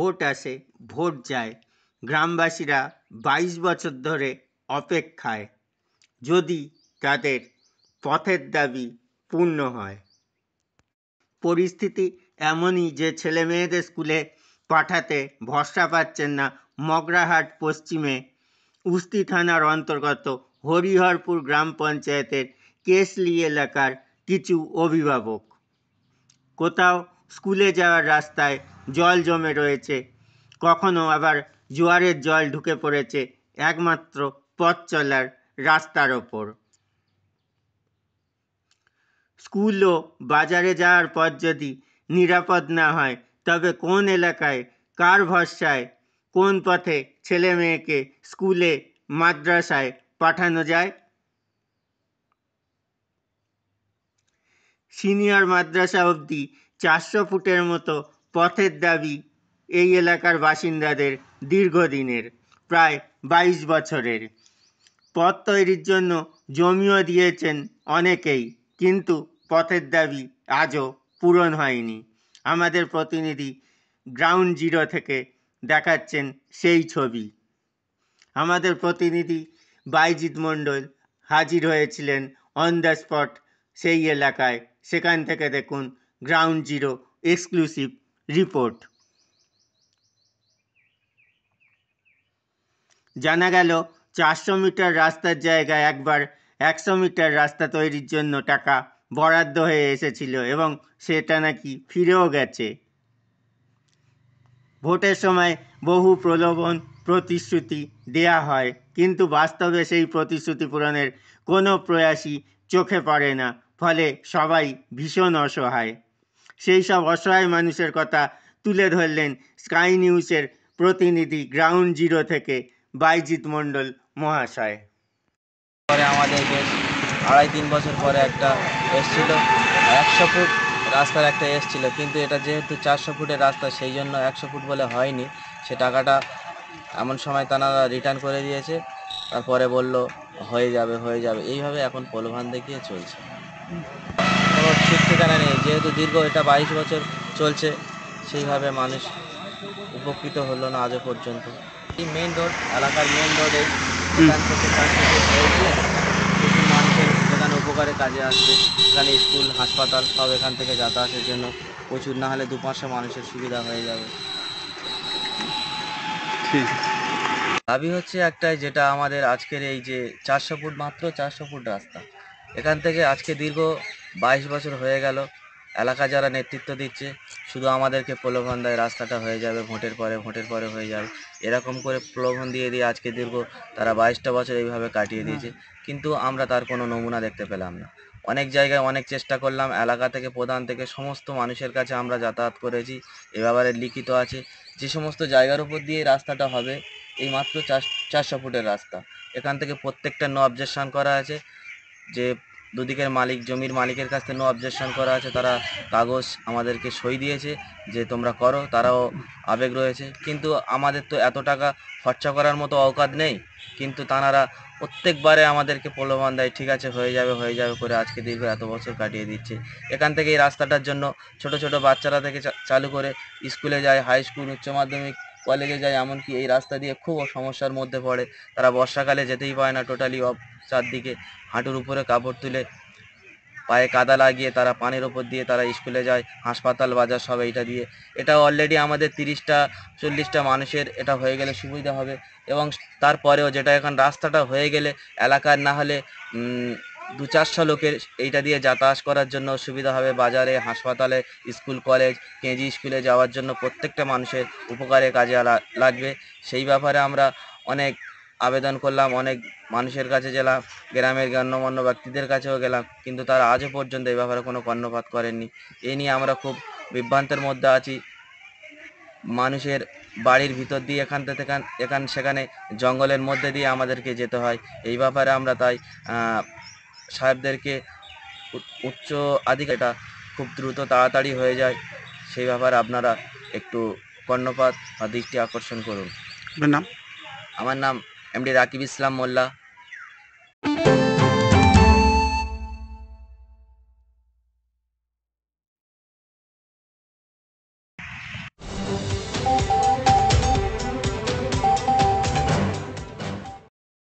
Vote আসে, vote যায়, গ্রামবাসীরা 22 বছর ধরে অপেক্ষায়, যদি তাদের পথের দাবি পূর্ণ হয়। পরিস্থিতি এমনই যে ছেলে মেয়েদের স্কুলে পাঠাতে ভরসা পাচ্ছেন না মগরাহাট পশ্চিমে উস্তি থানার অন্তর্গত হরিহরপুর গ্রাম পঞ্চায়েতের কেশলি এলাকার কিছু অভিভাবক। কোথাও স্কুলে যাওয়ার রাস্তায় জল জমে রয়েছে, কখনো আবার জোয়ারের জল ঢুকে পড়েছে একমাত্র পথ চলার রাস্তার ওপর। স্কুল ও বাজারে যাওয়ার পথ যদি নিরাপদ না হয়, তবে কোন এলাকায় কার ভরসায় কোন পথে ছেলে মেয়েকে স্কুলে মাদ্রাসায় পাঠানো যায়? সিনিয়র মাদ্রাসা অবধি 400 ফুটের মতো পথের দাবি এই এলাকার বাসিন্দাদের দীর্ঘদিনের, প্রায় 22 বছরের। পথ তৈরির জন্য জমিও দিয়েছেন অনেকেই, কিন্তু পথের দাবি আজও পূরণ হয়নি। আমাদের প্রতিনিধি গ্রাউন্ড জিরো থেকে দেখাচ্ছেন সেই ছবি। আমাদের প্রতিনিধি বাইজিৎ মণ্ডল হাজির হয়েছিলেন অন দ্য স্পট সেই এলাকায়। সেখান থেকে দেখুন গ্রাউন্ড জিরো এক্সক্লুসিভ রিপোর্ট। জানা গেল 400 মিটার রাস্তার জায়গায় একবার 100 মিটার রাস্তা তৈরির জন্য টাকা বরাদ্দ হয়ে এসেছিল এবং সেটা নাকি ফিরেও গেছে। ভোটের সময় বহু প্রলোভন প্রতিশ্রুতি দেয়া হয়, কিন্তু বাস্তবে সেই প্রতিশ্রুতি পূরণের কোনো প্রয়াসই চোখে পড়ে না, ফলে সবাই ভীষণ অসহায়। সেই সব অসহায় মানুষের কথা তুলে ধরলেন স্কাই নিউজের প্রতিনিধি গ্রাউন্ড জিরো থেকে বাইজিৎ মণ্ডল মহাশয়। পরে আমাদের বেশ 2.5-3 বছর পরে একটা এসছিল 100 ফুট রাস্তার একটা এসছিল, কিন্তু এটা যেহেতু 400 ফুটের রাস্তা, সেই জন্য 100 ফুট বলে হয়নি। সে টাকাটা এমন সময় তারা রিটার্ন করে দিয়েছে, তারপরে বলল হয়ে যাবে এইভাবে এখন প্রলোভন দেখিয়ে চলছে। কোনো ঠিক ঠিকানা নেই, যেহেতু দীর্ঘ এটা 22 বছর চলছে, সেইভাবে মানুষ উপকৃত হলো না আজও পর্যন্ত। এই মেইন রোড, এলাকার মেইন রোডে এখান থেকে প্রচুর মানুষের যেখানে উপকারে কাজে আসবে, এখানে স্কুল হাসপাতাল সব এখান থেকে যাতায়াতের জন্য প্রচুর, না হলে 2-500 মানুষের সুবিধা হয়ে যাবে। দাবি হচ্ছে একটাই, যেটা আমাদের আজকের এই যে 400 ফুট, মাত্র 400 ফুট রাস্তা, এখান থেকে আজকে দীর্ঘ 22 বছর হয়ে গেল এলাকা যারা নেতৃত্ব দিচ্ছে শুধু আমাদেরকে প্রলোভন দেয়, রাস্তাটা হয়ে যাবে ভোটের পরে হয়ে যাবে, এরকম করে প্রলোভন দিয়ে আজকে দীর্ঘ তারা 22টা বছর এইভাবে কাটিয়ে দিয়েছে, কিন্তু আমরা তার কোনো নমুনা দেখতে পেলাম না। অনেক জায়গায় অনেক চেষ্টা করলাম, এলাকা থেকে প্রধান থেকে সমস্ত মানুষের কাছে আমরা যাতায়াত করেছি, এ ব্যাপারে লিখিত আছে যে সমস্ত জায়গার উপর দিয়ে রাস্তাটা হবে, এই মাত্র 400 ফুটের রাস্তা, এখান থেকে প্রত্যেকটা নো অবজেকশন করা আছে, যে দুদিকের মালিক, জমির মালিকের কাছ থেকে নো অবজেকশন করা আছে, তারা কাগজ আমাদেরকে সই দিয়েছে যে তোমরা করো, তারাও আবেগ রয়েছে, কিন্তু আমাদের তো এত টাকা খরচা করার মতো অকাত নেই, কিন্তু তারা প্রত্যেকবারে আমাদেরকে প্রলোভন দেয়, ঠিক আছে হয়ে যাবে করে আজকে দীর্ঘ এত বছর কাটিয়ে দিচ্ছে। এখান থেকে এই রাস্তাটার জন্য ছোট ছোট বাচ্চারা থেকে চালু করে স্কুলে যায়, হাই স্কুল, উচ্চ মাধ্যমিক, কলেজে যায়, এমনকি এই রাস্তা দিয়ে খুব সমস্যার মধ্যে পড়ে, তারা বর্ষাকালে যেতেই পারে না, টোটালি অফ, চারদিকে হাঁটুর উপরে কাপড় তুলে পায়ে কাদা লাগিয়ে তারা পানির ওপর দিয়ে তারা স্কুলে যায়, হাসপাতাল বাজার সব এইটা দিয়ে। এটা অলরেডি আমাদের 30-40টা মানুষের এটা হয়ে গেলে সুবিধা হবে, এবং তারপরেও যেটা এখন রাস্তাটা হয়ে গেলে এলাকার না হলে 200-400 লোকের এইটা দিয়ে যাতায়াত করার জন্য সুবিধা হবে, বাজারে, হাসপাতালে, স্কুল কলেজ, কেজি স্কুলে যাওয়ার জন্য প্রত্যেকটা মানুষের উপকারে কাজে লাগবে। সেই ব্যাপারে আমরা অনেক আবেদন করলাম, অনেক মানুষের কাছে গেলাম, গ্রামের গণ্যমান্য ব্যক্তিদের কাছেও গেলাম, কিন্তু তারা আজও পর্যন্ত এই ব্যাপারে কোনো কর্ণপাত করেননি। এই নিয়ে আমরা খুব বিভ্রান্তের মধ্যে আছি। মানুষের বাড়ির ভিতর দিয়ে সেখানে জঙ্গলের মধ্যে দিয়ে আমাদেরকে যেতে হয়। এই ব্যাপারে আমরা তাই সাহেবদেরকে উচ্চ আধিকারিক এটা খুব দ্রুত তাড়াতাড়ি হয়ে যায়, সেই ব্যাপারে আপনারা একটু কর্ণপাত বা দৃষ্টি আকর্ষণ করুন। নাম? আমার নাম এমডি রাকিব ইসলাম মোল্লা।